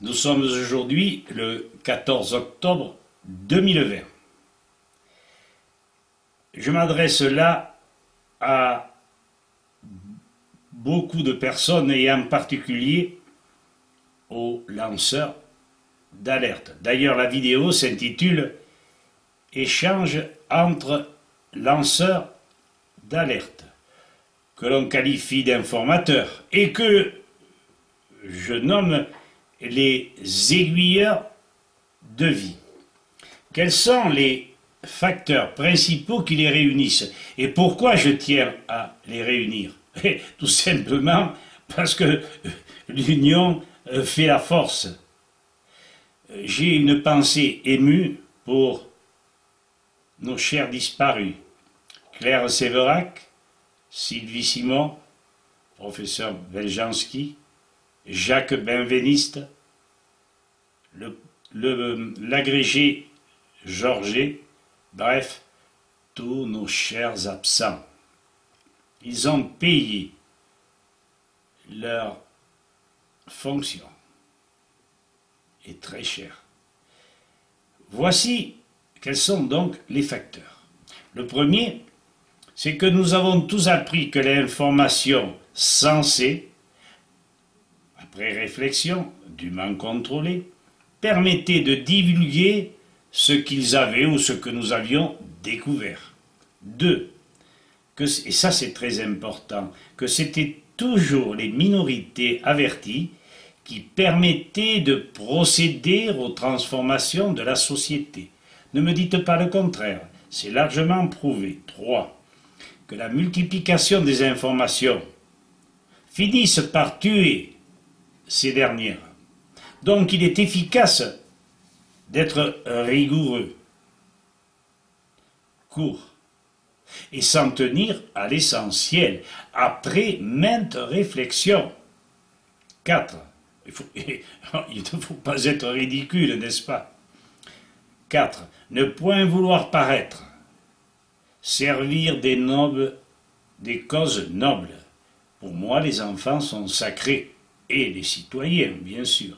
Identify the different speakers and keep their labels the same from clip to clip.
Speaker 1: Nous sommes aujourd'hui le 14 octobre 2020. Je m'adresse là à beaucoup de personnes et en particulier aux lanceurs d'alerte. D'ailleurs, la vidéo s'intitule « Échange entre lanceurs d'alerte » que l'on qualifie d'informateurs et que je nomme les aiguilleurs de vie. Quels sont les facteurs principaux qui les réunissent et pourquoi je tiens à les réunir? Tout simplement parce que l'union fait la force. J'ai une pensée émue pour nos chers disparus, Claire Séverac, Sylvie Simon, professeur Veljanski, Jacques Benveniste, l'agrégé Georget, bref, tous nos chers absents. Ils ont payé leur fonction, et très cher. Voici quels sont donc les facteurs. Le premier, c'est que nous avons tous appris que l'information censée, après réflexion, dûment contrôlée, permettait de divulguer ce qu'ils avaient ou ce que nous avions découvert. Deux, et ça c'est très important, que c'était toujours les minorités averties qui permettaient de procéder aux transformations de la société. Ne me dites pas le contraire, c'est largement prouvé. 3. Que la multiplication des informations finisse par tuer ces dernières. Donc il est efficace d'être rigoureux, court, et s'en tenir à l'essentiel, après maintes réflexions. 4. Il ne faut pas être ridicule, n'est-ce pas? 4. Ne point vouloir paraître, servir des causes nobles. Pour moi, les enfants sont sacrés, et les citoyens, bien sûr.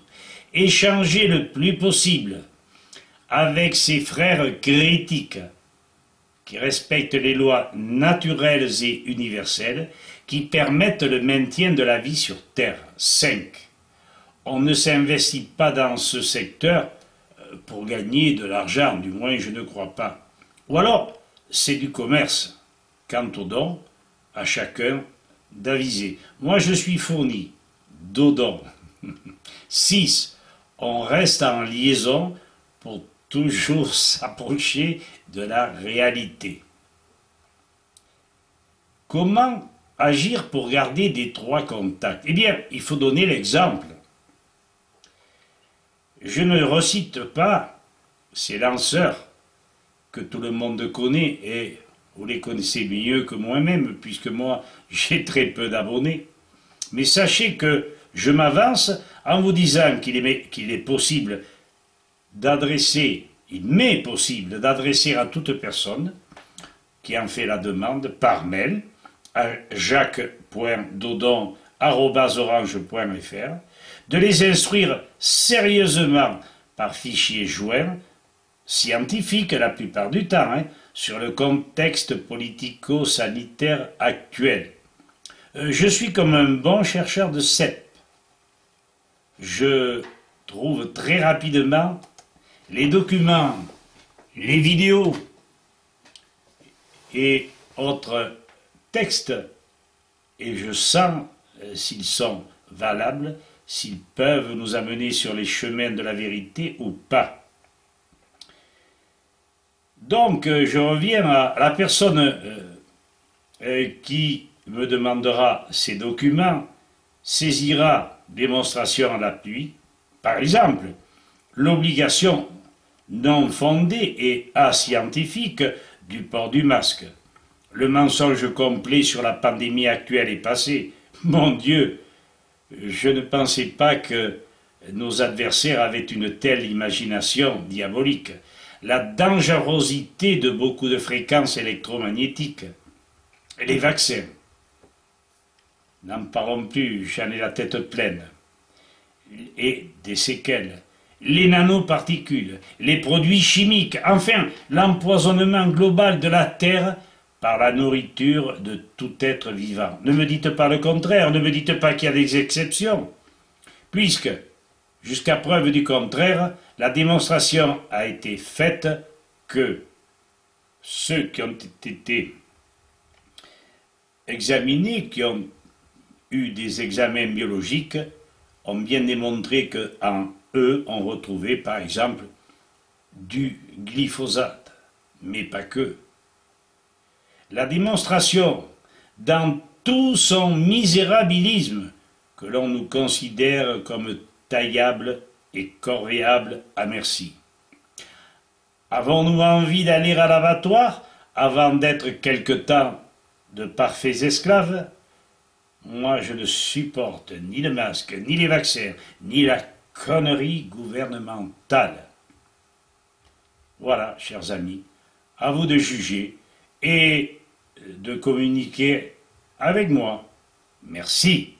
Speaker 1: Échanger le plus possible avec ses frères critiques, qui respectent les lois naturelles et universelles, qui permettent le maintien de la vie sur Terre. 5. On ne s'investit pas dans ce secteur pour gagner de l'argent, du moins je ne crois pas. Ou alors, c'est du commerce. Quant aux dons, à chacun d'aviser. Moi, je suis fourni d'odons. 6. On reste en liaison pour toujours s'approcher de la réalité. Comment agir pour garder d'étroits contacts? Eh bien, il faut donner l'exemple. Je ne recite pas ces lanceurs que tout le monde connaît, et vous les connaissez mieux que moi-même, puisque moi, j'ai très peu d'abonnés. Mais sachez que je m'avance en vous disant qu'il est possible d'adresser, il m'est possible d'adresser à toute personne qui en fait la demande par mail à jacques.dodon@orange.fr, de les instruire sérieusement par fichier joint, scientifique la plupart du temps, sur le contexte politico-sanitaire actuel. Je suis comme un bon chercheur de cèpes. Je trouve très rapidement les documents, les vidéos et autres textes, et je sens s'ils sont valables, s'ils peuvent nous amener sur les chemins de la vérité ou pas. Donc, je reviens à la personne qui me demandera ces documents, saisira démonstration à l'appui, par exemple, l'obligation non fondée et ascientifique du port du masque. Le mensonge complet sur la pandémie actuelle est passé. Mon Dieu, je ne pensais pas que nos adversaires avaient une telle imagination diabolique. La dangerosité de beaucoup de fréquences électromagnétiques, les vaccins, n'en parlons plus, j'en ai la tête pleine. et des séquelles, les nanoparticules, les produits chimiques, enfin l'empoisonnement global de la Terre par la nourriture de tout être vivant. Ne me dites pas le contraire, ne me dites pas qu'il y a des exceptions, puisque, jusqu'à preuve du contraire, la démonstration a été faite que ceux qui ont été examinés, qui ont eu des examens biologiques, ont bien démontré qu'en eux, on retrouvait par exemple du glyphosate, mais pas que. La démonstration, dans tout son misérabilisme, que l'on nous considère comme taillable et corvéable à merci. Avons-nous envie d'aller à l'abattoir avant d'être quelque temps de parfaits esclaves? Moi, je ne supporte ni le masque, ni les vaccins, ni la connerie gouvernementale. Voilà, chers amis, à vous de juger et de communiquer avec moi. Merci.